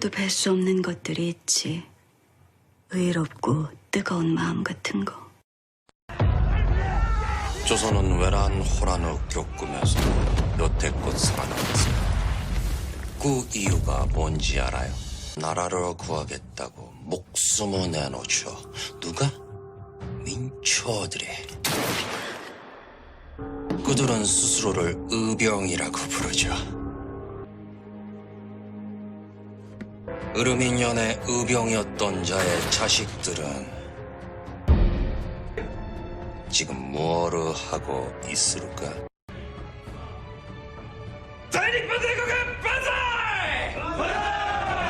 말로도 뵐 수 없는 것들이 있지. 의롭고 뜨거운 마음 같은 거. 조선은 외란 호란을 겪으면서 여태껏 살아왔어. 그 이유가 뭔지 알아요? 나라를 구하겠다고 목숨을 내놓죠. 누가? 민초들이. 그들은 스스로를 의병이라고 부르죠. 으르민년의 의병이었던 자의 자식들은 지금 뭐를 하고 있을까?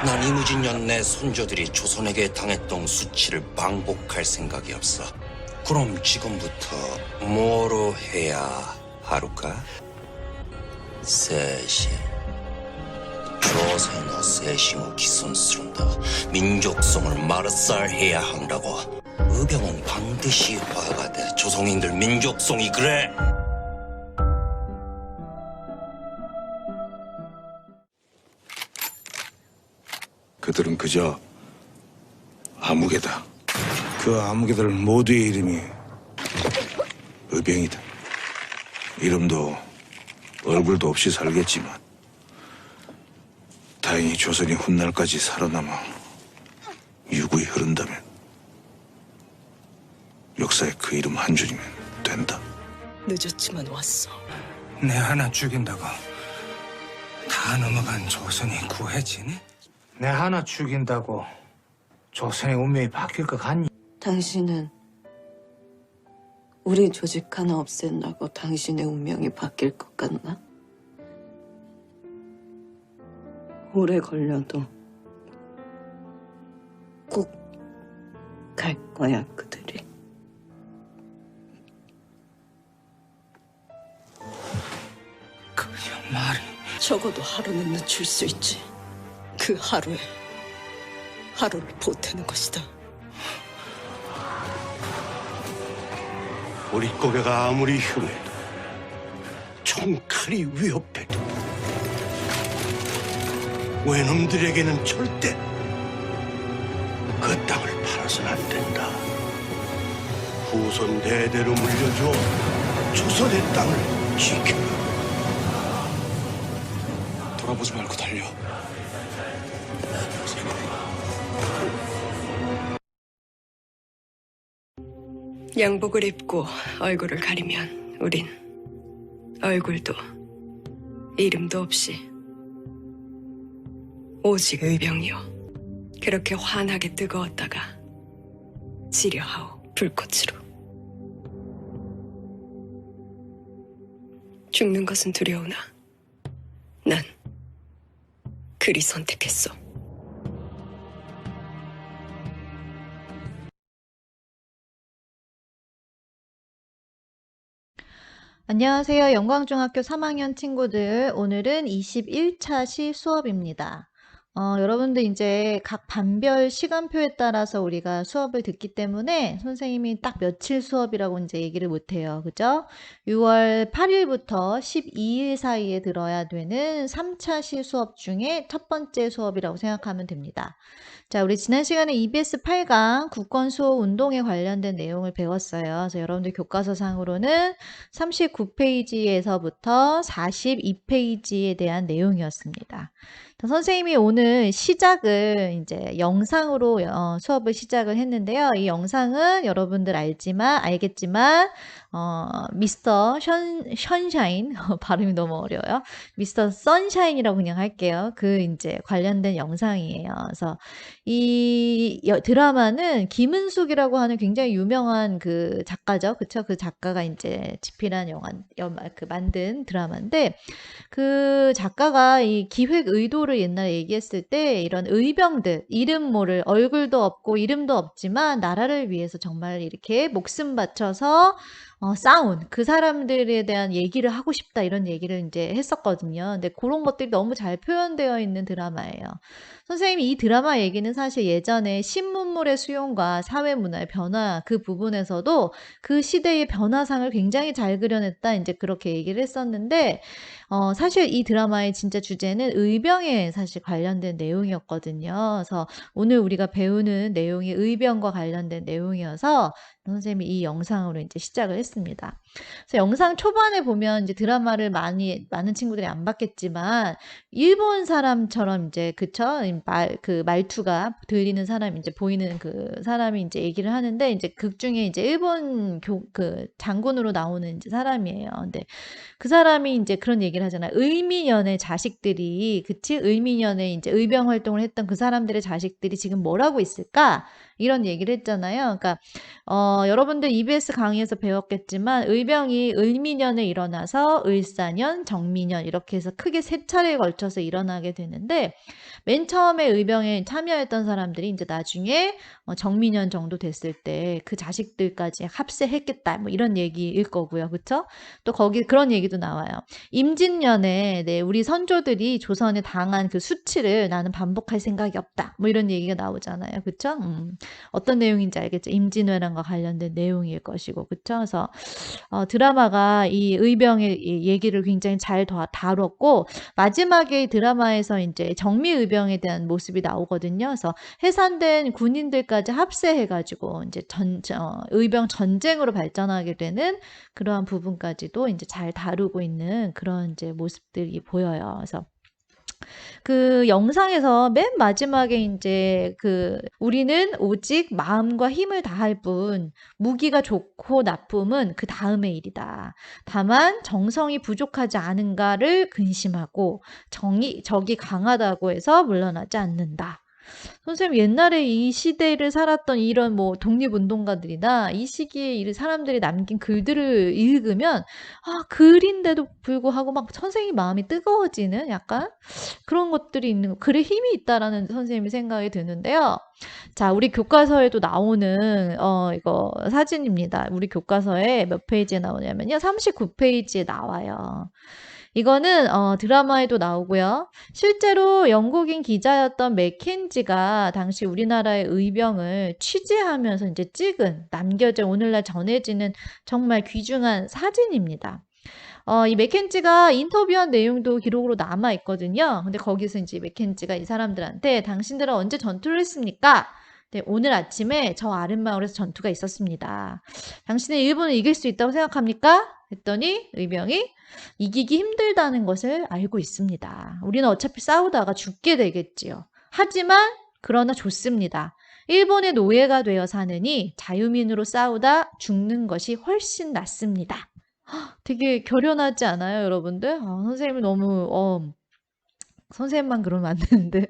난 이무진년 내 손조들이 조선에게 당했던 수치를 방복할 생각이 없어. 그럼 지금부터 뭐로 해야 하루까? 셋이. 조선어 셋이무 기선스런다. 민족성을 마르살해야 한다고. 의병은 반드시 화가 돼. 조선인들 민족성이 그래. 그들은 그저 아무개다. 그 아무개들 모두의 이름이 의병이다. 이름도 얼굴도 없이 살겠지만 다행히 조선이 훗날까지 살아남아 유구히 흐른다면 역사에 그 이름 한 줄이면 된다. 늦었지만 왔어. 내 하나 죽인다고 다 넘어간 조선이 구해지니? 내 하나 죽인다고 조선의 운명이 바뀔 것 같니? 당신은 우리 조직 하나 없앤다고 당신의 운명이 바뀔 것 같나? 오래 걸려도 꼭 갈 거야, 그들이. 그냥 말이. 적어도 하루는 늦출 수 있지. 그 하루를 보태는 것이다. 우리 고개가 아무리 흉해도 총칼이 위협해도 외놈들에게는 절대 그 땅을 팔아서는 안 된다. 후손 대대로 물려줘 조선의 땅을 지켜라. 돌아보지 말고 달려. 양복을 입고 얼굴을 가리면 우린 얼굴도 이름도 없이 오직 의병이요. 그렇게 환하게 뜨거웠다가 지려하오 불꽃으로. 죽는 것은 두려우나 난 그리 선택했어. 안녕하세요. 영광중학교 3학년 친구들. 오늘은 21차 시 수업입니다. 여러분들 이제 각 반별 시간표에 따라서 우리가 수업을 듣기 때문에 선생님이 딱 며칠 수업이라고 이제 얘기를 못해요. 그죠? 6월 8일부터 12일 사이에 들어야 되는 3차 시 수업 중에 첫 번째 수업이라고 생각하면 됩니다. 자, 우리 지난 시간에 EBS 8강 국권수호 운동에 관련된 내용을 배웠어요. 그래서 여러분들 교과서상으로는 39페이지에서부터 42페이지에 대한 내용이었습니다. 선생님이 오늘 시작을 이제 영상으로 수업을 시작을 했는데요. 이 영상은 여러분들 알겠지만 미스터 션샤인 발음이 너무 어려워요. 미스터 선샤인이라고 그냥 할게요. 그 이제 관련된 영상이에요. 그래서 이 드라마는 김은숙이라고 하는 굉장히 유명한 그 작가죠. 그쵸? 그 작가가 이제 집필한 그 만든 드라마인데 그 작가가 이 기획 의도를 옛날에 얘기했을 때 이런 의병들, 이름 모를 얼굴도 없고 이름도 없지만 나라를 위해서 정말 이렇게 목숨 바쳐서 싸운 그 사람들에 대한 얘기를 하고 싶다 이런 얘기를 이제 했었거든요. 근데 그런 것들이 너무 잘 표현되어 있는 드라마예요. 선생님이 이 드라마 얘기는 사실 예전에 신문물의 수용과 사회 문화의 변화 그 부분에서도 그 시대의 변화상을 굉장히 잘 그려냈다 이제 그렇게 얘기를 했었는데 사실 이 드라마의 진짜 주제는 의병에 사실 관련된 내용이었거든요. 그래서 오늘 우리가 배우는 내용이 의병과 관련된 내용이어서 선생님이 이 영상으로 이제 시작을 했습니다. 그래서 영상 초반에 보면 이제 드라마를 많은 친구들이 안 봤겠지만 일본 사람처럼 이제 그쵸? 그 말투가 들리는 사람 이제 보이는 그 사람이 이제 얘기를 하는데 이제 극 중에 이제 일본 그 장군으로 나오는 이제 사람이에요. 근데 그 사람이 이제 그런 얘기를 하잖아요. 을미년의 자식들이 그치? 을미년에 이제 의병 활동을 했던 그 사람들의 자식들이 지금 뭘 하고 있을까? 이런 얘기를 했잖아요. 그러니까 여러분들 EBS 강의에서 배웠겠지만 의병이 을미년에 일어나서 을사년, 정미년 이렇게 해서 크게 세 차례에 걸쳐서 일어나게 되는데 맨 처음에 의병에 참여했던 사람들이 이제 나중에 정미년 정도 됐을 때 그 자식들까지 합세했겠다 뭐 이런 얘기일 거고요. 그쵸? 또 거기 그런 얘기도 나와요. 임진년에 우리 선조들이 조선에 당한 그 수치를 나는 반복할 생각이 없다. 뭐 이런 얘기가 나오잖아요. 그쵸? 어떤 내용인지 알겠죠? 임진왜란과 관련된 내용일 것이고, 그쵸? 그래서 드라마가 이 의병의 얘기를 굉장히 잘 다뤘고, 마지막에 드라마에서 이제 정미의병에 대한 모습이 나오거든요. 그래서 해산된 군인들까지 합세해가지고 이제 의병 전쟁으로 발전하게 되는 그러한 부분까지도 이제 잘 다루고 있는 그런 이제 모습들이 보여요. 그래서 그 영상에서 맨 마지막에 이제 우리는 오직 마음과 힘을 다할 뿐 무기가 좋고 나쁨은 그 다음의 일이다. 다만 정성이 부족하지 않은가를 근심하고 적이 강하다고 해서 물러나지 않는다. 선생님 옛날에 이 시대를 살았던 이런 뭐 독립운동가들이나 이 시기에 이 사람들이 남긴 글들을 읽으면 글인데도 불구하고 막 선생님 마음이 뜨거워지는 약간 그런 것들이 있는 글에 힘이 있다라는 선생님이 생각이 드는데요. 자, 우리 교과서에도 나오는 이거 사진입니다. 우리 교과서에 몇 페이지에 나오냐면요. 39페이지에 나와요. 이거는 드라마에도 나오고요. 실제로 영국인 기자였던 맥켄지가 당시 우리나라의 의병을 취재하면서 이제 남겨져 오늘날 전해지는 정말 귀중한 사진입니다. 이 맥켄지가 인터뷰한 내용도 기록으로 남아 있거든요. 근데 거기서 이제 맥켄지가 이 사람들한테 당신들은 언제 전투를 했습니까? 네, 오늘 아침에 저 아랫마을에서 전투가 있었습니다. 당신은 일본을 이길 수 있다고 생각합니까? 했더니 의병이 이기기 힘들다는 것을 알고 있습니다. 우리는 어차피 싸우다가 죽게 되겠지요. 하지만 그러나 좋습니다. 일본의 노예가 되어 사느니 자유민으로 싸우다 죽는 것이 훨씬 낫습니다. 되게 결연하지 않아요, 여러분들? 선생님이 너무 선생님만 그러면 안 되는데.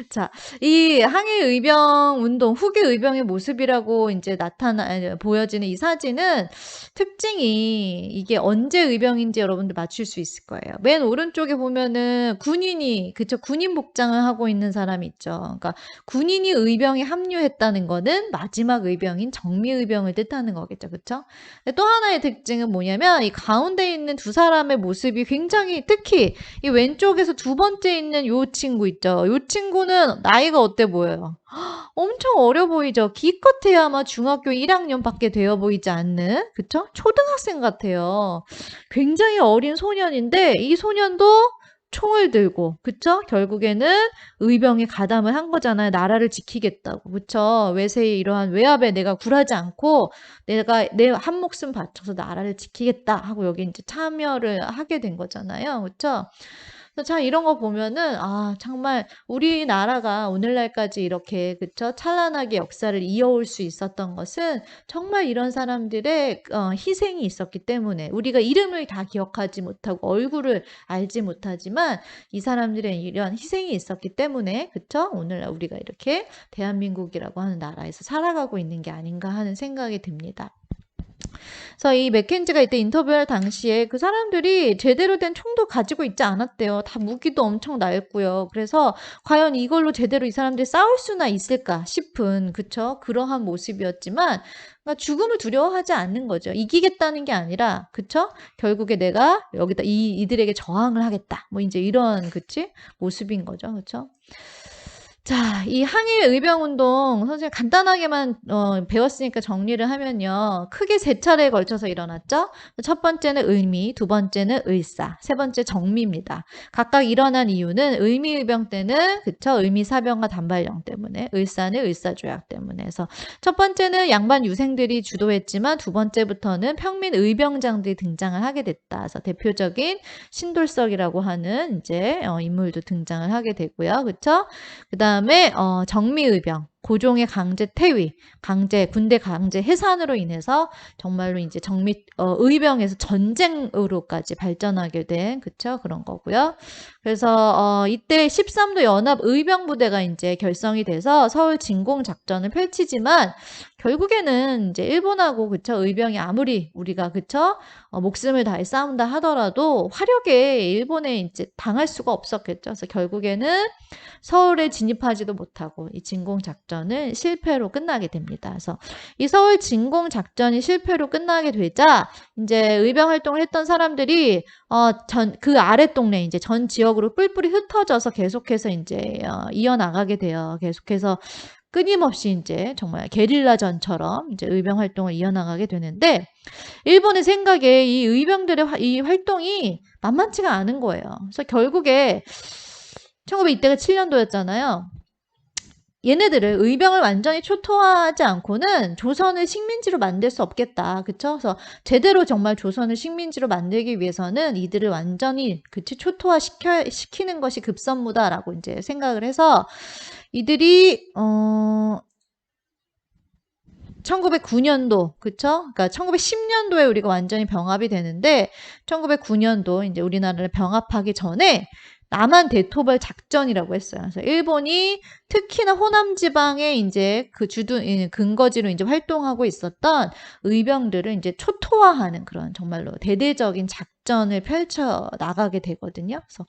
자, 이 항해 의병 운동, 후기 의병의 모습이라고 이제 보여지는 이 사진은 특징이 이게 언제 의병인지 여러분들 맞출 수 있을 거예요. 맨 오른쪽에 보면은 군인 복장을 하고 있는 사람이 있죠. 그러니까 군인이 의병에 합류했다는 거는 마지막 의병인 정미의병을 뜻하는 거겠죠. 그쵸? 또 하나의 특징은 뭐냐면 이 가운데 있는 두 사람의 모습이 굉장히 특히 이 왼쪽에서 두 번째 있는 요 친구 있죠. 요 친구는 나이가 어때 보여요? 엄청 어려 보이죠? 기껏해야 아마 중학교 1학년밖에 되어 보이지 않는, 그쵸? 초등학생 같아요. 굉장히 어린 소년인데 이 소년도 총을 들고, 그쵸? 결국에는 의병에 가담을 한 거잖아요. 나라를 지키겠다고, 그쵸? 외세의 이러한 외압에 내가 굴하지 않고 내가 내 한 목숨 바쳐서 나라를 지키겠다 하고 여기 이제 참여를 하게 된 거잖아요. 그쵸? 참 이런 거 보면은 정말 우리나라가 오늘날까지 이렇게 그쵸 찬란하게 역사를 이어올 수 있었던 것은 정말 이런 사람들의 희생이 있었기 때문에 우리가 이름을 다 기억하지 못하고 얼굴을 알지 못하지만 이 사람들의 이런 희생이 있었기 때문에 그쵸 오늘날 우리가 이렇게 대한민국이라고 하는 나라에서 살아가고 있는 게 아닌가 하는 생각이 듭니다. 그래서 이 맥켄지가 이때 인터뷰할 당시에 그 사람들이 제대로 된 총도 가지고 있지 않았대요. 다 무기도 엄청 낡고요. 그래서 과연 이걸로 제대로 이 사람들이 싸울 수나 있을까 싶은, 그쵸? 그러한 모습이었지만, 그러니까 죽음을 두려워하지 않는 거죠. 이기겠다는 게 아니라, 그쵸? 결국에 내가 여기다 이들에게 저항을 하겠다. 뭐 이제 이런, 그치? 모습인 거죠. 그쵸? 자, 이 항일 의병운동 선생님 간단하게만 배웠으니까 정리를 하면요. 크게 세 차례에 걸쳐서 일어났죠. 첫 번째는 의미, 두 번째는 의사, 세 번째 정미입니다. 각각 일어난 이유는 의미 의병 때는 그쵸, 의미 사병과 단발령 때문에, 의사는 의사조약 때문에. 그래서 첫 번째는 양반 유생들이 주도했지만 두 번째부터는 평민 의병장들이 등장을 하게 됐다. 그래서 대표적인 신돌석이라고 하는 이제 인물도 등장을 하게 되고요. 그쵸? 그다음에 정미의병, 고종의 강제 퇴위, 군대 강제 해산으로 인해서 정말로 이제 의병에서 전쟁으로까지 발전하게 된, 그쵸? 그런 거고요. 그래서 이때 13도 연합 의병 부대가 이제 결성이 돼서 서울 진공 작전을 펼치지만 결국에는 이제 일본하고, 그쵸? 의병이 아무리 우리가, 그쵸? 목숨을 다해 싸운다 하더라도 화력에 일본에 이제 당할 수가 없었겠죠. 그래서 결국에는 서울에 진입하지도 못하고 이 진공 작전은 실패로 끝나게 됩니다. 그래서 이 서울 진공 작전이 실패로 끝나게 되자 이제 의병 활동을 했던 사람들이 그 아래 동네 이제 전 지역으로 뿔뿔이 흩어져서 계속해서 이제 이어나가게 돼요. 계속해서 끊임없이 이제 정말 게릴라전처럼 이제 의병 활동을 이어나가게 되는데 일본의 생각에 이 의병들의 이 활동이 만만치가 않은 거예요. 그래서 결국에 이때가 7년도였잖아요. 얘네들을 의병을 완전히 초토화하지 않고는 조선을 식민지로 만들 수 없겠다. 그쵸? 그래서 제대로 정말 조선을 식민지로 만들기 위해서는 이들을 완전히 초토화시키는 것이 급선무다라고 이제 생각을 해서 이들이 1909년도, 그쵸? 그러니까 1910년도에 우리가 완전히 병합이 되는데 1909년도 이제 우리나라를 병합하기 전에 남한 대토벌 작전이라고 했어요. 그래서 일본이 특히나 호남 지방에 이제 그 근거지로 이제 활동하고 있었던 의병들을 이제 초토화하는 그런 정말로 대대적인 작전을 펼쳐 나가게 되거든요. 그래서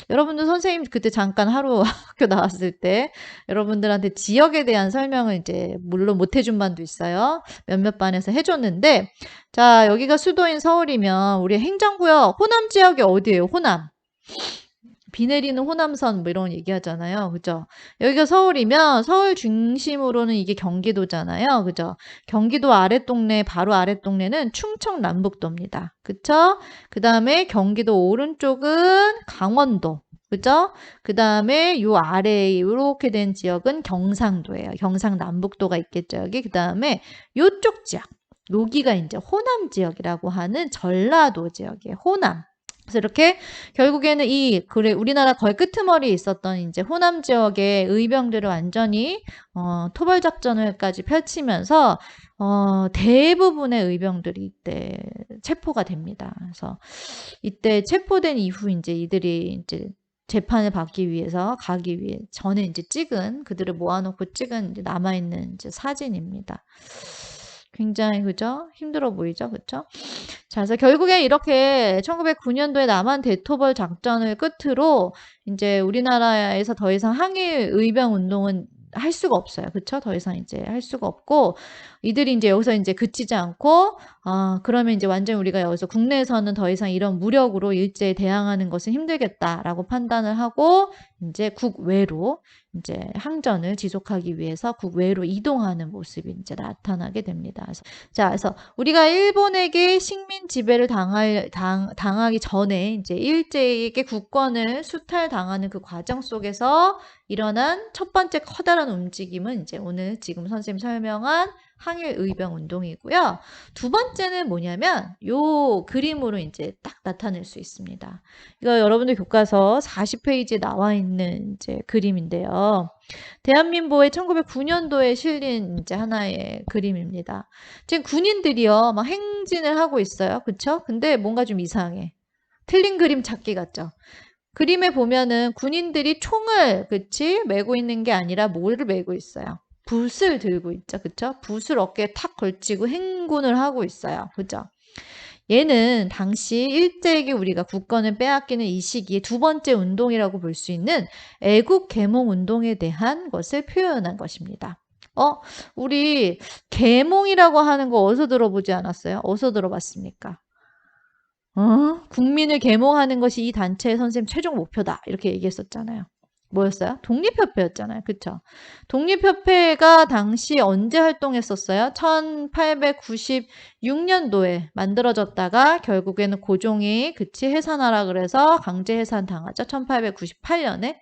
여러분들 선생님 그때 잠깐 하루 학교 나왔을 때 여러분들한테 지역에 대한 설명을 이제 물론 못 해준 반도 있어요. 몇몇 반에서 해줬는데 자, 여기가 수도인 서울이면 우리 행정구역 호남 지역이 어디예요? 호남. 비 내리는 호남선 뭐 이런 얘기하잖아요. 그죠? 여기가 서울이면 서울 중심으로는 이게 경기도잖아요. 그죠? 경기도 아랫동네 바로 아랫동네는 충청 남북도입니다. 그쵸? 그 다음에 경기도 오른쪽은 강원도. 그죠? 그 다음에 요 아래에 이렇게 된 지역은 경상도예요. 경상남북도가 있겠죠. 여기. 그 다음에 요쪽 지역. 여기가 이제 호남 지역이라고 하는 전라도 지역이에요. 호남. 그래서 이렇게 결국에는 우리나라 거의 끄트머리에 있었던 이제 호남 지역의 의병들을 완전히 토벌 작전을까지 펼치면서 대부분의 의병들이 이때 체포가 됩니다. 그래서 이때 체포된 이후 이제 이들이 이제 재판을 받기 위해서 가기 위해 전에 이제 그들을 모아놓고 찍은 이제 남아있는 이제 사진입니다. 굉장히 그죠? 힘들어 보이죠? 그쵸? 자, 그래서 결국에 이렇게 1909년도에 남한 대토벌 작전을 끝으로 이제 우리나라에서 더 이상 항일 의병 운동은 할 수가 없어요. 그쵸? 더 이상 이제 할 수가 없고 이들이 이제 여기서 이제 그치지 않고 그러면 이제 완전히 우리가 여기서 국내에서는 더 이상 이런 무력으로 일제에 대항하는 것은 힘들겠다라고 판단을 하고 이제 국외로 이제 항전을 지속하기 위해서 국외로 이동하는 모습이 이제 나타나게 됩니다. 그래서 우리가 일본에게 식민 지배를 당하기 전에 이제 일제에게 국권을 수탈당하는 그 과정 속에서 일어난 첫 번째 커다란 움직임은 이제 오늘 지금 선생님 설명한 항일 의병 운동이고요. 두 번째는 뭐냐면 요 그림으로 이제 딱 나타낼 수 있습니다. 이거 여러분들 교과서 40페이지에 나와 있는 이제 그림인데요. 대한민보에 1909년도에 실린 이제 하나의 그림입니다. 지금 군인들이요, 막 행진을 하고 있어요. 그쵸? 근데 뭔가 좀 이상해. 틀린 그림 찾기 같죠? 그림에 보면은 군인들이 총을, 메고 있는 게 아니라 뭐를 메고 있어요? 붓을 들고 있죠. 그쵸? 붓을 어깨에 탁 걸치고 행군을 하고 있어요. 그죠? 얘는 당시 일제에게 우리가 국권을 빼앗기는 이 시기에 두 번째 운동이라고 볼 수 있는 애국 계몽 운동에 대한 것을 표현한 것입니다. 우리 계몽이라고 하는 거 어디서 들어보지 않았어요? 어디서 들어봤습니까? 국민을 계몽하는 것이 이 단체의 선생님 최종 목표다. 이렇게 얘기했었잖아요. 뭐였어요? 독립협회였잖아요. 그쵸? 독립협회가 당시 언제 활동했었어요? 1896년도에 만들어졌다가 결국에는 고종이 해산하라 그래서 강제 해산 당하죠. 1898년에.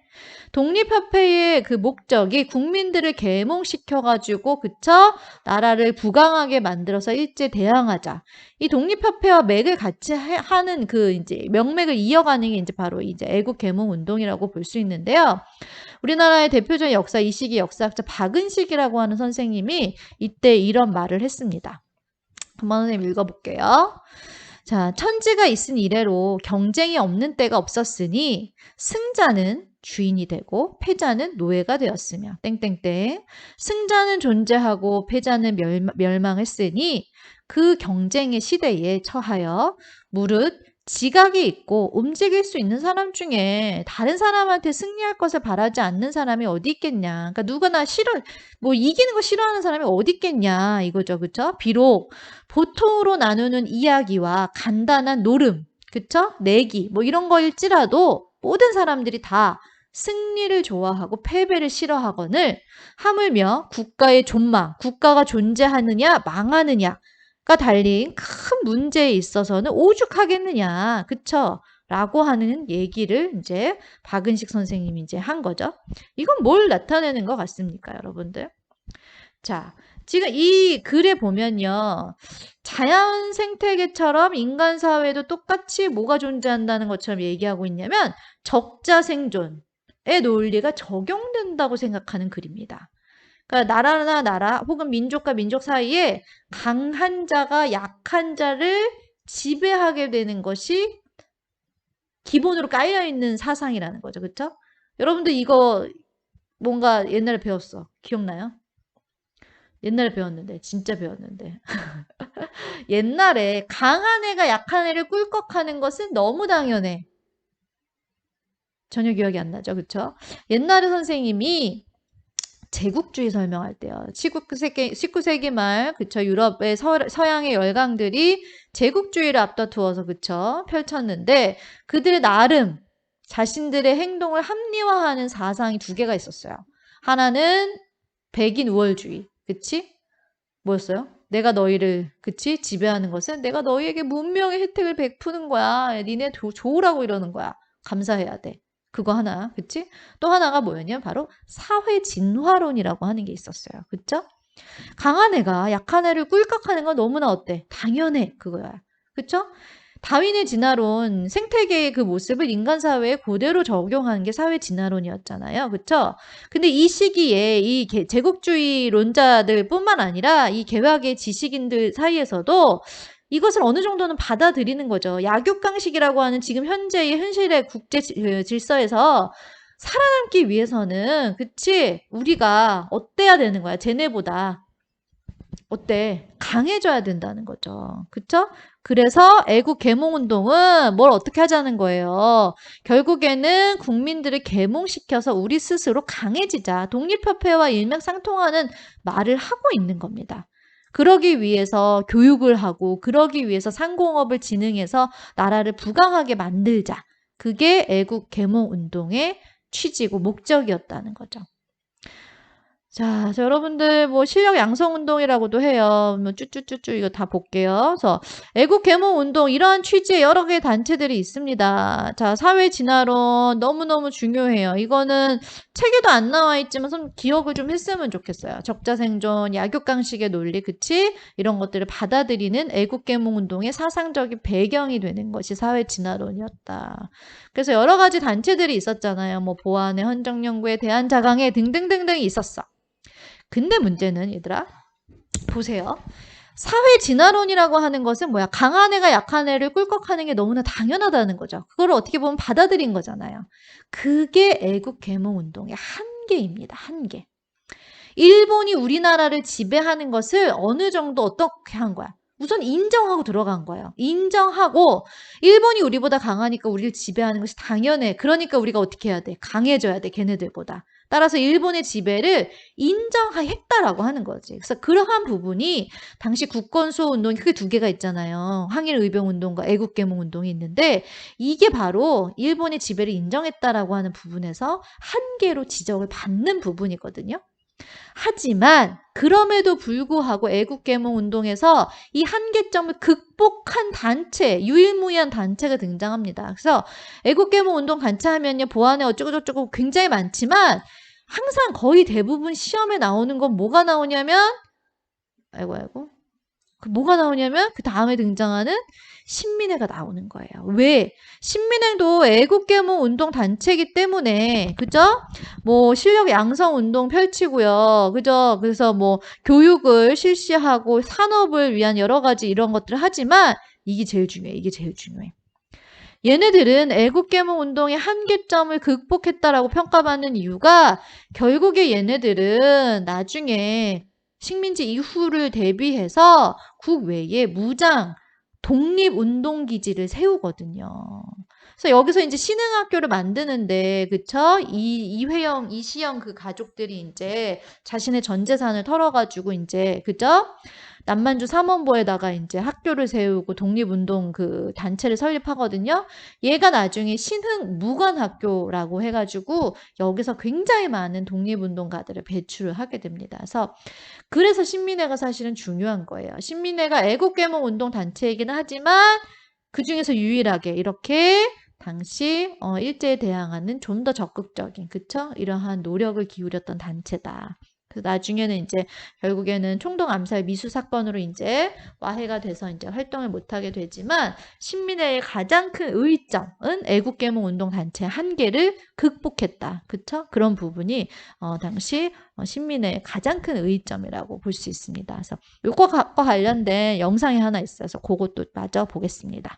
독립협회의 그 목적이 국민들을 계몽시켜가지고, 그쵸? 나라를 부강하게 만들어서 일제 대항하자. 이 독립협회와 맥을 같이 하는 이제 명맥을 이어가는 게 이제 바로 이제 애국 계몽 운동이라고 볼 수 있는데요. 우리나라의 대표적인 역사, 이 시기 역사학자 박은식이라고 하는 선생님이 이때 이런 말을 했습니다. 한번 선생님 읽어볼게요. 자, 천지가 있은 이래로 경쟁이 없는 때가 없었으니 승자는 주인이 되고 패자는 노예가 되었으며 땡땡땡. 승자는 존재하고 패자는 멸망했으니 그 경쟁의 시대에 처하여 무릇 지각이 있고 움직일 수 있는 사람 중에 다른 사람한테 승리할 것을 바라지 않는 사람이 어디 있겠냐. 그러니까 누구나 이기는 거 싫어하는 사람이 어디 있겠냐 이거죠. 그쵸? 비록 보통으로 나누는 이야기와 간단한 노름, 그쵸? 내기 이런 거일지라도 모든 사람들이 다 승리를 좋아하고 패배를 싫어하거늘 하물며 국가의 존망, 국가가 존재하느냐 망하느냐 가 달린 큰 문제에 있어서는 오죽하겠느냐, 그쵸? 라고 하는 얘기를 이제 박은식 선생님이 이제 한 거죠. 이건 뭘 나타내는 것 같습니까, 여러분들? 자, 지금 이 글에 보면요. 자연 생태계처럼 인간 사회도 똑같이 뭐가 존재한다는 것처럼 얘기하고 있냐면 적자 생존의 논리가 적용된다고 생각하는 글입니다. 그러니까 나라나 나라 혹은 민족과 민족 사이에 강한 자가 약한 자를 지배하게 되는 것이 기본으로 깔려있는 사상이라는 거죠. 그렇죠? 여러분들 이거 뭔가 옛날에 배웠어. 기억나요? 옛날에 배웠는데 진짜 배웠는데 옛날에 강한 애가 약한 애를 꿀꺽하는 것은 너무 당연해. 전혀 기억이 안 나죠. 그렇죠? 옛날에 선생님이 제국주의 설명할 때요. 19세기 말, 그쵸. 유럽의 서양의 열강들이 제국주의를 앞다투어서, 그쵸. 펼쳤는데, 그들의 나름 자신들의 행동을 합리화하는 사상이 두 개가 있었어요. 하나는 백인 우월주의. 그치? 뭐였어요? 내가 너희를, 그치? 지배하는 것은 내가 너희에게 문명의 혜택을 베푸는 거야. 니네 좋으라고 이러는 거야. 감사해야 돼. 그거 하나, 그치? 또 하나가 뭐였냐면 바로 사회 진화론이라고 하는 게 있었어요. 그쵸? 강한 애가 약한 애를 꿀꺽하는 건 너무나 어때? 당연해. 그거야. 그쵸? 다윈의 진화론, 생태계의 그 모습을 인간 사회에 그대로 적용하는 게 사회 진화론이었잖아요. 그쵸? 근데 이 시기에 이 제국주의론자들 뿐만 아니라 이 개화계 지식인들 사이에서도 이것을 어느 정도는 받아들이는 거죠. 약육강식이라고 하는 지금 현재의 현실의 국제 질서에서 살아남기 위해서는, 그치? 우리가 어때야 되는 거야. 쟤네보다. 어때? 강해져야 된다는 거죠. 그쵸? 그래서 애국 계몽운동은 뭘 어떻게 하자는 거예요. 결국에는 국민들을 계몽시켜서 우리 스스로 강해지자. 독립협회와 일맥상통하는 말을 하고 있는 겁니다. 그러기 위해서 교육을 하고 그러기 위해서 상공업을 진흥해서 나라를 부강하게 만들자. 그게 애국 계몽 운동의 취지고 목적이었다는 거죠. 자, 여러분들 실력 양성 운동이라고도 해요. 쭈쭈쭈쭈 이거 다 볼게요. 그래서 애국 계몽 운동 이러한 취지의 여러 개의 단체들이 있습니다. 자, 사회 진화론 너무너무 중요해요. 이거는 책에도 안 나와 있지만 좀 기억을 좀 했으면 좋겠어요. 적자 생존, 약육강식의 논리, 그치? 이런 것들을 받아들이는 애국 계몽 운동의 사상적인 배경이 되는 것이 사회 진화론이었다. 그래서 여러 가지 단체들이 있었잖아요. 보안회, 헌정연구회, 대한자강회 등등등등이 있었어. 근데 문제는 얘들아 보세요. 사회 진화론이라고 하는 것은 뭐야? 강한 애가 약한 애를 꿀꺽하는 게 너무나 당연하다는 거죠. 그걸 어떻게 보면 받아들인 거잖아요. 그게 애국 계몽 운동의 한계입니다. 한계. 일본이 우리나라를 지배하는 것을 어느 정도 어떻게 한 거야? 우선 인정하고 들어간 거예요. 인정하고 일본이 우리보다 강하니까 우리를 지배하는 것이 당연해. 그러니까 우리가 어떻게 해야 돼? 강해져야 돼. 걔네들보다. 따라서 일본의 지배를 인정했다라고 하는 거지. 그래서 그러한 부분이 당시 국권수호 운동이 크게 두 개가 있잖아요. 항일의병운동과 애국개몽운동이 있는데 이게 바로 일본의 지배를 인정했다라고 하는 부분에서 한계로 지적을 받는 부분이거든요. 하지만 그럼에도 불구하고 애국개몽운동에서 이 한계점을 극복한 단체, 유일무이한 단체가 등장합니다. 그래서 애국개몽운동 단체 하면요, 보안에 어쩌고저쩌고 굉장히 많지만 항상 거의 대부분 시험에 나오는 건 뭐가 나오냐면 뭐가 나오냐면 그 다음에 등장하는 신민회가 나오는 거예요. 왜? 신민회도 애국개몽 운동 단체이기 때문에, 그죠? 뭐 실력 양성 운동 펼치고요. 그죠? 그래서 뭐 교육을 실시하고 산업을 위한 여러 가지 이런 것들을 하지만 이게 제일 중요해. 이게 제일 중요해. 얘네들은 애국개몽 운동의 한계점을 극복했다라고 평가받는 이유가 결국에 얘네들은 나중에 식민지 이후를 대비해서 국외에 무장 독립운동기지를 세우거든요. 그래서 여기서 이제 신흥학교를 만드는데, 그쵸? 이시영 그 가족들이 이제 자신의 전 재산을 털어가지고 이제, 그죠? 남만주 삼원보에다가 이제 학교를 세우고 독립운동 그 단체를 설립하거든요. 얘가 나중에 신흥무관학교라고 해가지고 여기서 굉장히 많은 독립운동가들을 배출을 하게 됩니다. 그래서 신민회가 사실은 중요한 거예요. 신민회가 애국개몽 운동 단체이긴 하지만 그 중에서 유일하게 이렇게 당시 일제에 대항하는 좀 더 적극적인, 그쵸? 이러한 노력을 기울였던 단체다. 그래서 나중에는 이제 결국에는 총동 암살 미수 사건으로 이제 와해가 돼서 이제 활동을 못하게 되지만 신민회의 가장 큰 의점은 애국개몽 운동 단체의 한계를 극복했다. 그쵸? 그런 부분이 당시 신민회의 가장 큰 의점이라고 볼 수 있습니다. 그래서 이것과 관련된 영상이 하나 있어서 그것도 마저 보겠습니다.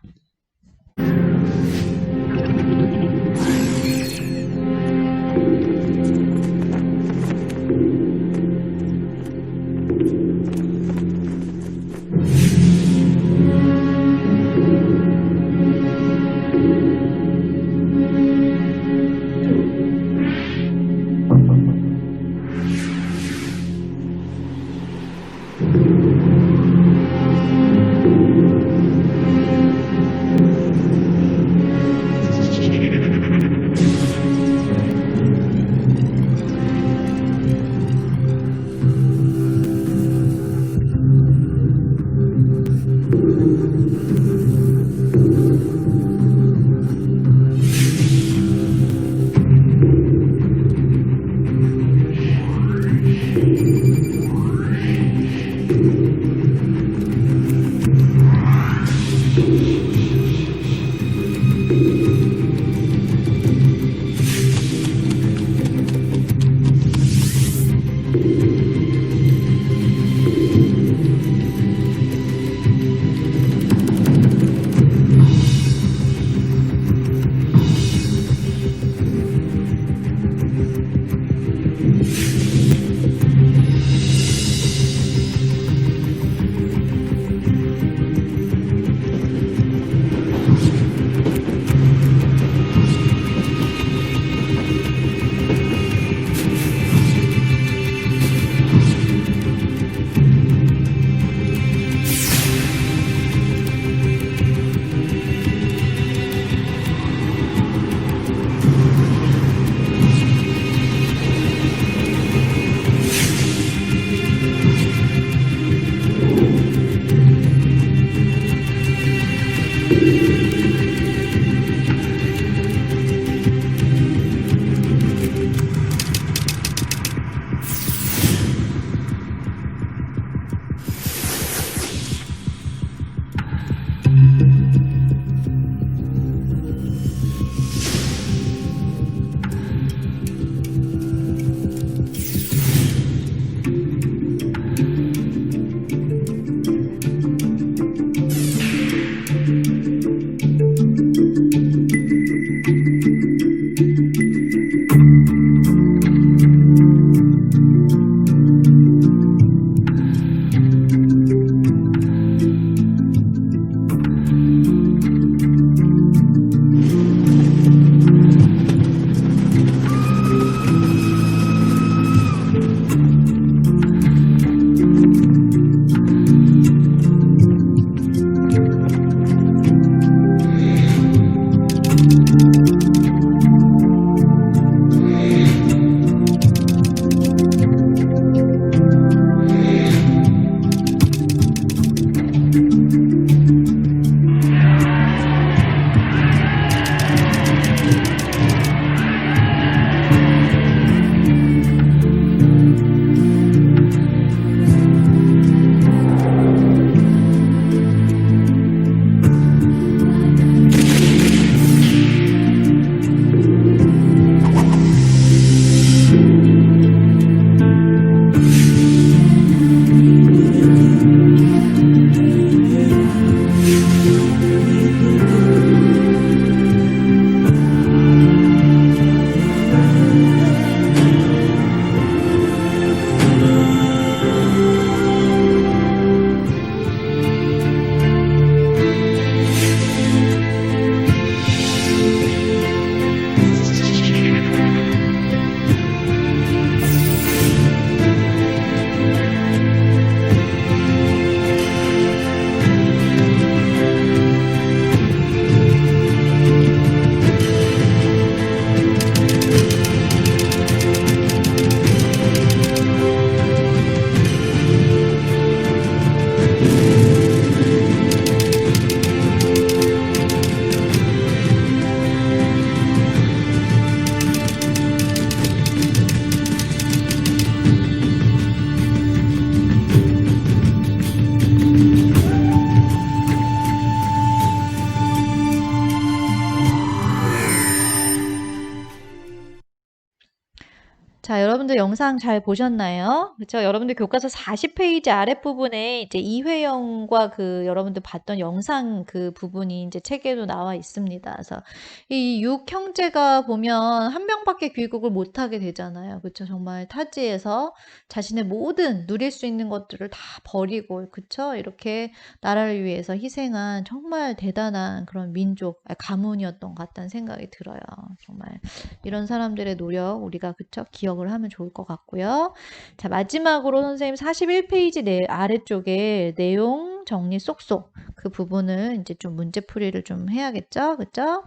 여러분들 영상 잘 보셨나요? 그쵸? 여러분들 교과서 40페이지 아랫부분에 이제 이회영과 그 여러분들 봤던 영상 그 부분이 이제 책에도 나와 있습니다. 그래서 이 6형제가 보면 한 명밖에 귀국을 못하게 되잖아요. 그쵸? 정말 타지에서 자신의 모든 누릴 수 있는 것들을 다 버리고, 그쵸? 이렇게 나라를 위해서 희생한 정말 대단한 그런 민족, 가문이었던 것 같다는 생각이 들어요. 정말 이런 사람들의 노력 우리가 그쵸? 기억을 하면 좋을 것 같고요. 자, 마지막으로 선생님 41페이지 아래쪽에 내용 정리 쏙쏙 그 부분을 이제 좀 문제풀이를 좀 해야겠죠? 그쵸?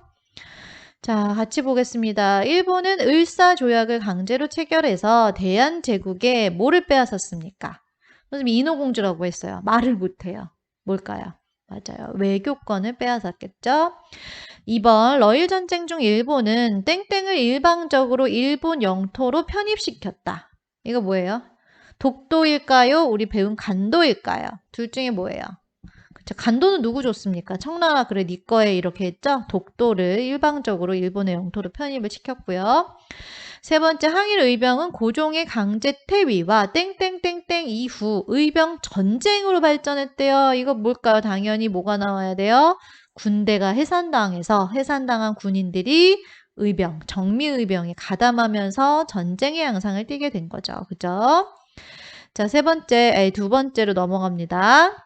자, 같이 보겠습니다. 일본은 을사조약을 강제로 체결해서 대한제국에 뭐를 빼앗았습니까? 선생님 인어공주라고 했어요. 말을 못해요. 뭘까요? 맞아요. 외교권을 빼앗았겠죠? 2번 러일 전쟁 중 일본은 땡땡을 일방적으로 일본 영토로 편입시켰다. 이거 뭐예요? 독도일까요? 우리 배운 간도일까요? 둘 중에 뭐예요? 그쵸? 간도는 누구 줬습니까? 청나라 그래 니 거에 이렇게 했죠? 독도를 일방적으로 일본의 영토로 편입을 시켰고요. 세 번째, 항일 의병은 고종의 강제 퇴위와 땡땡땡땡 이후 의병 전쟁으로 발전했대요. 이거 뭘까요? 당연히 뭐가 나와야 돼요? 군대가 해산당해서 해산당한 군인들이 의병, 정미의병에 가담하면서 전쟁의 양상을 띠게 된 거죠. 그죠? 자, 두 번째로 넘어갑니다.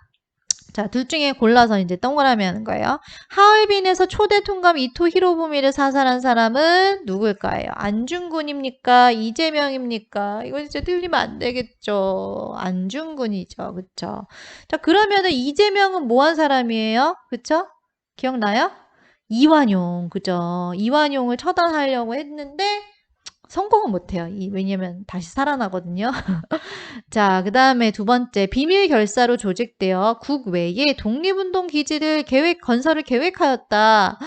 자, 둘 중에 골라서 이제 동그라미 하는 거예요. 하얼빈에서 초대 통감 이토 히로부미를 사살한 사람은 누굴까요? 안중근입니까? 이재명입니까? 이거 진짜 틀리면 안 되겠죠. 안중근이죠. 그쵸? 자, 그러면은 이재명은 뭐 한 사람이에요? 그쵸? 기억나요? 이완용. 그죠? 이완용을 처단하려고 했는데 성공은 못해요. 왜냐면 다시 살아나거든요. 자, 그 다음에 두 번째, 비밀 결사로 조직되어 국외에 독립운동 기지를 건설을 계획하였다.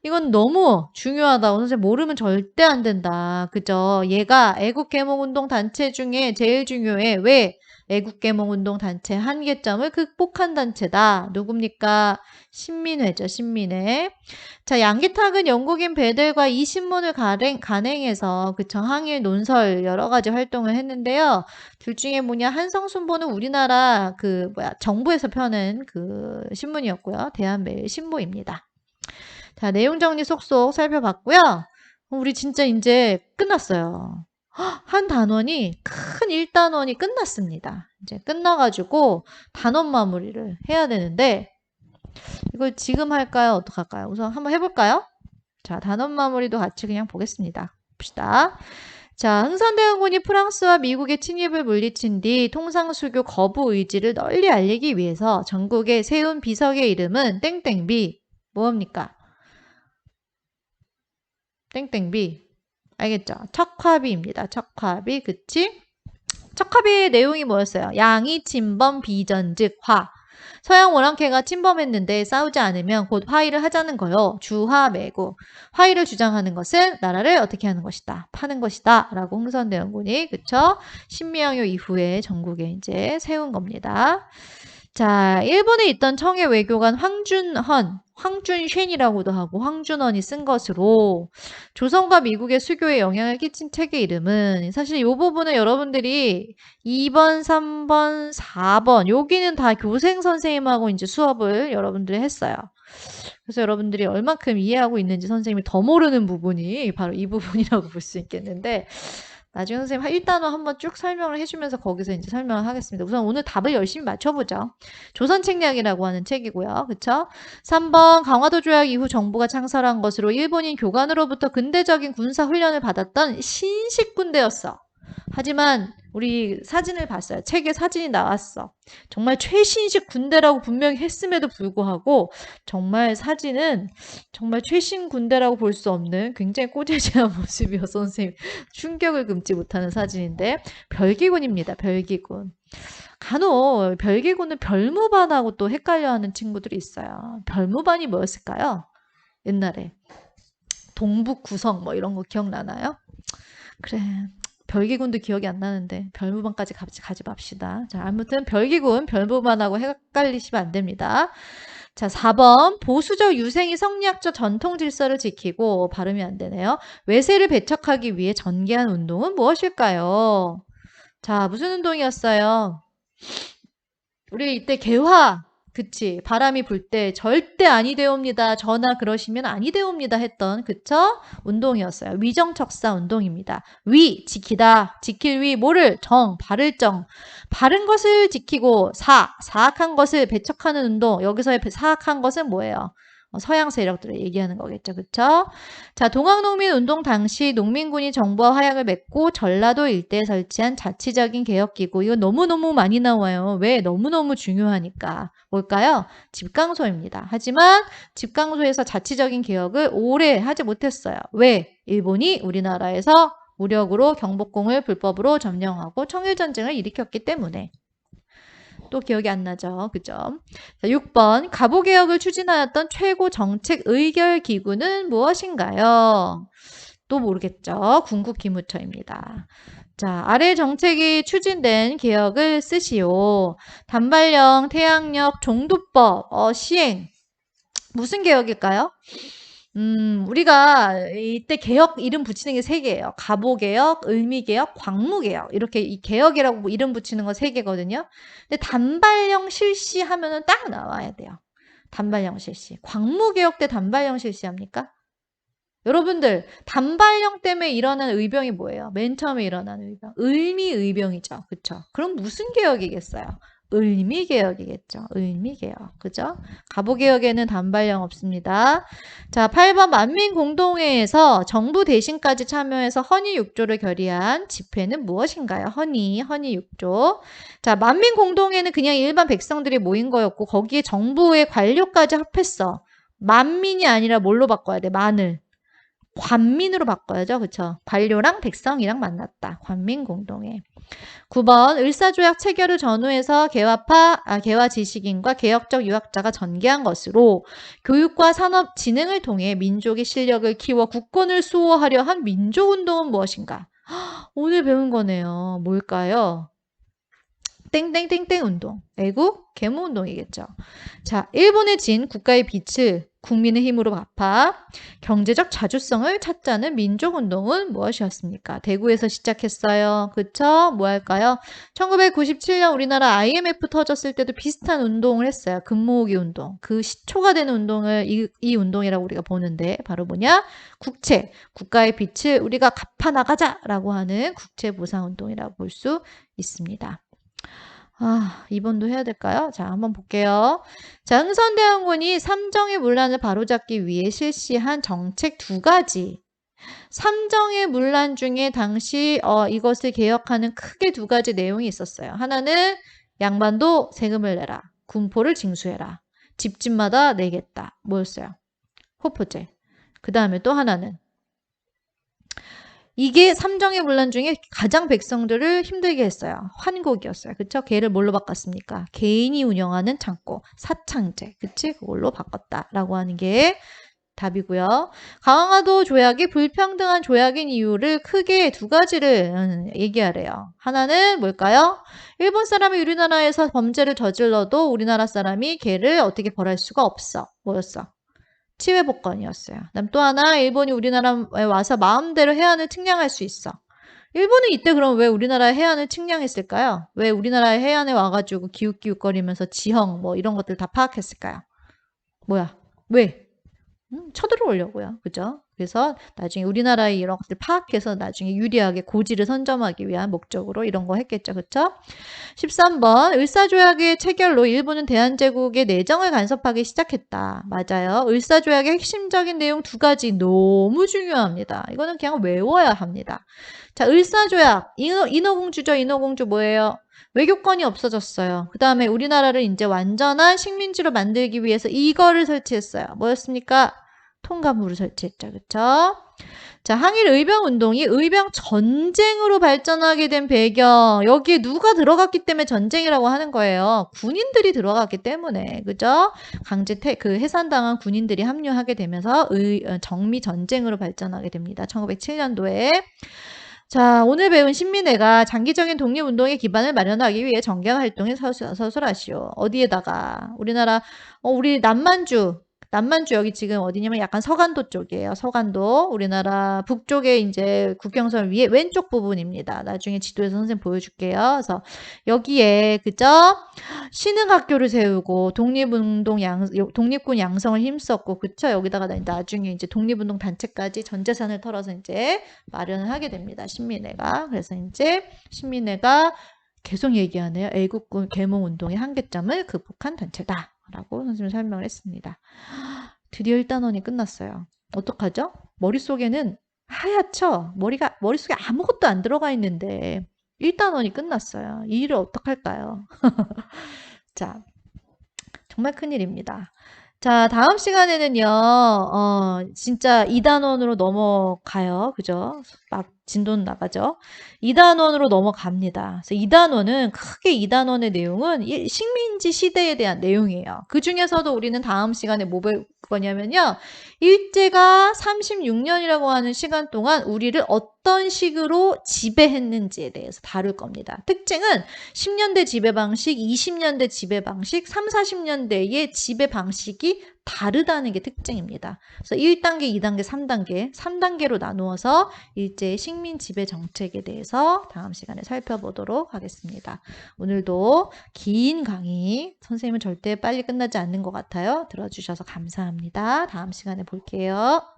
이건 너무 중요하다고 선생님 모르면 절대 안 된다. 그죠? 얘가 애국개몽운동 단체 중에 제일 중요해. 왜? 애국개몽운동 단체 한계점을 극복한 단체다. 누굽니까? 신민회죠. 신민회. 자, 양기탁은 영국인 배들과 이 신문을 간행해서 그쵸? 항일 논설 여러 가지 활동을 했는데요. 둘 중에 뭐냐? 한성순보는 우리나라 정부에서 펴는 그 신문이었고요. 대한매일 신보입니다. 자, 내용 정리 쏙쏙 살펴봤고요. 우리 진짜 이제 끝났어요. 한 단원이 큰 1단원이 끝났습니다. 이제 끝나가지고 단원 마무리를 해야 되는데 이걸 지금 할까요? 어떡할까요? 우선 한번 해볼까요? 자, 단원 마무리도 같이 그냥 보겠습니다. 봅시다. 자, 흥선대원군이 프랑스와 미국의 침입을 물리친 뒤 통상수교 거부 의지를 널리 알리기 위해서 전국에 세운 비석의 이름은 땡땡비. 뭐합니까? 땡땡비. 알겠죠? 척화비입니다. 척화비. 그치? 척화비의 내용이 뭐였어요? 양이 침범 비전 즉 화. 서양 오랑캐가 침범했는데 싸우지 않으면 곧 화의를 하자는 거요. 주화매구. 화의를 주장하는 것은 나라를 어떻게 하는 것이다. 파는 것이다. 라고 흥선대원군이 그쵸? 신미양요 이후에 전국에 이제 세운 겁니다. 자, 일본에 있던 청해 외교관 황준쉔이라고도 하고 황준헌이 쓴 것으로 조선과 미국의 수교에 영향을 끼친 책의 이름은 사실 이 부분은 여러분들이 2번, 3번, 4번 여기는 다 교생 선생님하고 이제 수업을 여러분들이 했어요. 그래서 여러분들이 얼만큼 이해하고 있는지 선생님이 더 모르는 부분이 바로 이 부분이라고 볼 수 있겠는데 나중에 선생님 1단원 한번 쭉 설명을 해주면서 거기서 이제 설명을 하겠습니다. 우선 오늘 답을 열심히 맞춰보죠. 조선책략이라고 하는 책이고요. 그쵸? 3번 강화도 조약 이후 정부가 창설한 것으로 일본인 교관으로부터 근대적인 군사 훈련을 받았던 신식 군대였어. 하지만 우리 사진을 봤어요. 책에 사진이 나왔어. 정말 최신식 군대라고 분명히 했음에도 불구하고 정말 사진은 정말 최신 군대라고 볼 수 없는 굉장히 꼬재재한 모습이어서 선생님 충격을 금치 못하는 사진인데 별기군입니다. 별기군. 간혹 별기군은 별무반하고 또 헷갈려하는 친구들이 있어요. 별무반이 뭐였을까요? 옛날에 동북구성 뭐 이런 거 기억나나요? 그래. 별기군도 기억이 안 나는데 별무반까지 가지 맙시다. 자, 아무튼 별기군, 별무반하고 헷갈리시면 안 됩니다. 자, 4번. 보수적 유생이 성리학적 전통 질서를 지키고, 발음이 안 되네요. 외세를 배척하기 위해 전개한 운동은 무엇일까요? 자, 무슨 운동이었어요? 우리 이때 개화, 그치? 바람이 불 때 절대 아니 되옵니다. 전하 그러시면 아니 되옵니다 했던, 그쵸? 운동이었어요. 위정척사 운동입니다. 위, 지키다. 지킬 위, 뭐를? 정, 바를 정. 바른 것을 지키고 사악한 것을 배척하는 운동. 여기서의 사악한 것은 뭐예요? 서양 세력들을 얘기하는 거겠죠. 그쵸? 자, 동학농민운동 당시 농민군이 정부와 화약을 맺고 전라도 일대에 설치한 자치적인 개혁기구. 이거 너무너무 많이 나와요. 왜? 너무너무 중요하니까. 뭘까요? 집강소입니다. 하지만 집강소에서 자치적인 개혁을 오래 하지 못했어요. 왜? 일본이 우리나라에서 무력으로 경복궁을 불법으로 점령하고 청일전쟁을 일으켰기 때문에. 또 기억이 안 나죠. 그죠? 자, 6번. 가보개혁을 추진하였던 최고 정책 의결 기구는 무엇인가요? 또 모르겠죠. 군국기무처입니다. 자, 아래 정책이 추진된 개혁을 쓰시오. 단발령, 태양력, 종두법, 시행. 무슨 개혁일까요? 우리가 이때 개혁 이름 붙이는 게 3개예요. 가보개혁, 을미개혁, 광무개혁. 이렇게 이 개혁이라고 이름 붙이는 거 3개거든요. 근데 단발령 실시하면은 딱 나와야 돼요. 단발령 실시. 광무개혁 때 단발령 실시합니까? 여러분들, 단발령 때문에 일어난 의병이 뭐예요? 맨 처음에 일어난 의병. 을미의병이죠. 그쵸? 그럼 무슨 개혁이겠어요? 을미개혁이겠죠. 을미개혁. 그죠? 가보개혁에는 단발령 없습니다. 자, 8번 만민공동회에서 정부 대신까지 참여해서 헌의육조를 결의한 집회는 무엇인가요? 헌의육조. 자, 만민공동회는 그냥 일반 백성들이 모인 거였고 거기에 정부의 관료까지 합했어. 만민이 아니라 뭘로 바꿔야 돼? 만을. 관민으로 바꿔야죠. 그쵸? 관료랑 백성이랑 만났다. 관민공동회. 9번 을사조약 체결을 전후해서 개화 지식인과 개혁적 유학자가 전개한 것으로 교육과 산업 진흥을 통해 민족의 실력을 키워 국권을 수호하려 한 민족운동은 무엇인가? 오늘 배운 거네요. 뭘까요? 땡땡땡땡 운동. 애국 계몽운동이겠죠. 자, 일본의 진 국가의 빛을 국민의 힘으로 갚아 경제적 자주성을 찾자는 민족운동은 무엇이었습니까? 대구에서 시작했어요. 그쵸? 뭐 할까요? 1997년 우리나라 IMF 터졌을 때도 비슷한 운동을 했어요. 금모으기 운동. 그 시초가 되는 운동을 이 운동이라고 우리가 보는데 바로 뭐냐? 국채. 국가의 빚을 우리가 갚아나가자라고 하는 국채보상운동이라고 볼 수 있습니다. 2번도 해야 될까요? 자, 한번 볼게요. 자, 흥선대원군이 삼정의 문란을 바로잡기 위해 실시한 정책 2가지. 삼정의 문란 중에 당시 이것을 개혁하는 크게 2가지 내용이 있었어요. 하나는 양반도 세금을 내라. 군포를 징수해라. 집집마다 내겠다. 뭐였어요? 호포제. 그 다음에 또 하나는 이게 삼정의 문란 중에 가장 백성들을 힘들게 했어요. 환곡이었어요. 그쵸? 걔를 뭘로 바꿨습니까? 개인이 운영하는 창고, 사창제. 그치? 그걸로 바꿨다라고 하는 게 답이고요. 강화도 조약이 불평등한 조약인 이유를 크게 2가지를 얘기하래요. 하나는 뭘까요? 일본 사람이 우리나라에서 범죄를 저질러도 우리나라 사람이 걔를 어떻게 벌할 수가 없어. 뭐였어? 치외복권이었어요. 그다음 또 하나, 일본이 우리나라에 와서 마음대로 해안을 측량할 수 있어. 일본은 이때 그럼 왜 우리나라의 해안을 측량했을까요? 왜 우리나라의 해안에 와가지고 기웃기웃거리면서 지형 뭐 이런 것들 다 파악했을까요? 뭐야? 왜? 쳐들어오려고요. 그죠? 그래서 나중에 우리나라의 이런 것들 파악해서 나중에 유리하게 고지를 선점하기 위한 목적으로 이런 거 했겠죠. 그쵸? 13번 을사조약의 체결로 일본은 대한제국의 내정을 간섭하기 시작했다. 맞아요. 을사조약의 핵심적인 내용 2가지 너무 중요합니다. 이거는 그냥 외워야 합니다. 자, 을사조약. 인어공주죠. 인어공주 뭐예요? 외교권이 없어졌어요. 그 다음에 우리나라를 이제 완전한 식민지로 만들기 위해서 이거를 설치했어요. 뭐였습니까? 통감부를 설치했죠. 그쵸? 자, 항일 의병 운동이 의병 전쟁으로 발전하게 된 배경. 여기에 누가 들어갔기 때문에 전쟁이라고 하는 거예요. 군인들이 들어갔기 때문에. 그죠? 해산당한 군인들이 합류하게 되면서 정미 전쟁으로 발전하게 됩니다. 1907년도에. 자, 오늘 배운 신민회가 장기적인 독립운동의 기반을 마련하기 위해 정기한 활동에 서술하시오. 어디에다가 우리 남만주 여기 지금 어디냐면 약간 서간도 쪽이에요. 서간도 우리나라 북쪽에 이제 국경선 위에 왼쪽 부분입니다. 나중에 지도에서 선생님 보여줄게요. 그래서 여기에 그죠? 신흥학교를 세우고 독립군 양성을 힘썼고 그쵸? 여기다가 나중에 이제 독립운동 단체까지 전 재산을 털어서 이제 마련을 하게 됩니다. 신민회가. 그래서 이제 신민회가 계속 얘기하네요. 애국군 계몽운동의 한계점을 극복한 단체다. 라고 선생님이 설명을 했습니다. 드디어 1단원이 끝났어요. 어떡하죠? 머릿속에는 하얗죠? 머릿속에 아무것도 안 들어가 있는데 1단원이 끝났어요. 이 일을 어떡할까요? 자, 정말 큰일입니다. 자, 다음 시간에는요, 진짜 2단원으로 넘어가요. 그죠? 막 진도는 나가죠. 2단원으로 넘어갑니다. 그래서 2단원은 크게 2단원의 내용은 식민지 시대에 대한 내용이에요. 그 중에서도 우리는 다음 시간에 뭐 배울 거냐면요. 일제가 36년이라고 하는 시간 동안 우리를 어떤 식으로 지배했는지에 대해서 다룰 겁니다. 특징은 10년대 지배 방식, 20년대 지배 방식, 3, 40년대의 지배 방식이 다르다는 게 특징입니다. 그래서 1단계, 2단계, 3단계로 나누어서 일제의 식민 지배 정책에 대해서 다음 시간에 살펴보도록 하겠습니다. 오늘도 긴 강의, 선생님은 절대 빨리 끝나지 않는 것 같아요. 들어주셔서 감사합니다. 다음 시간에 볼게요.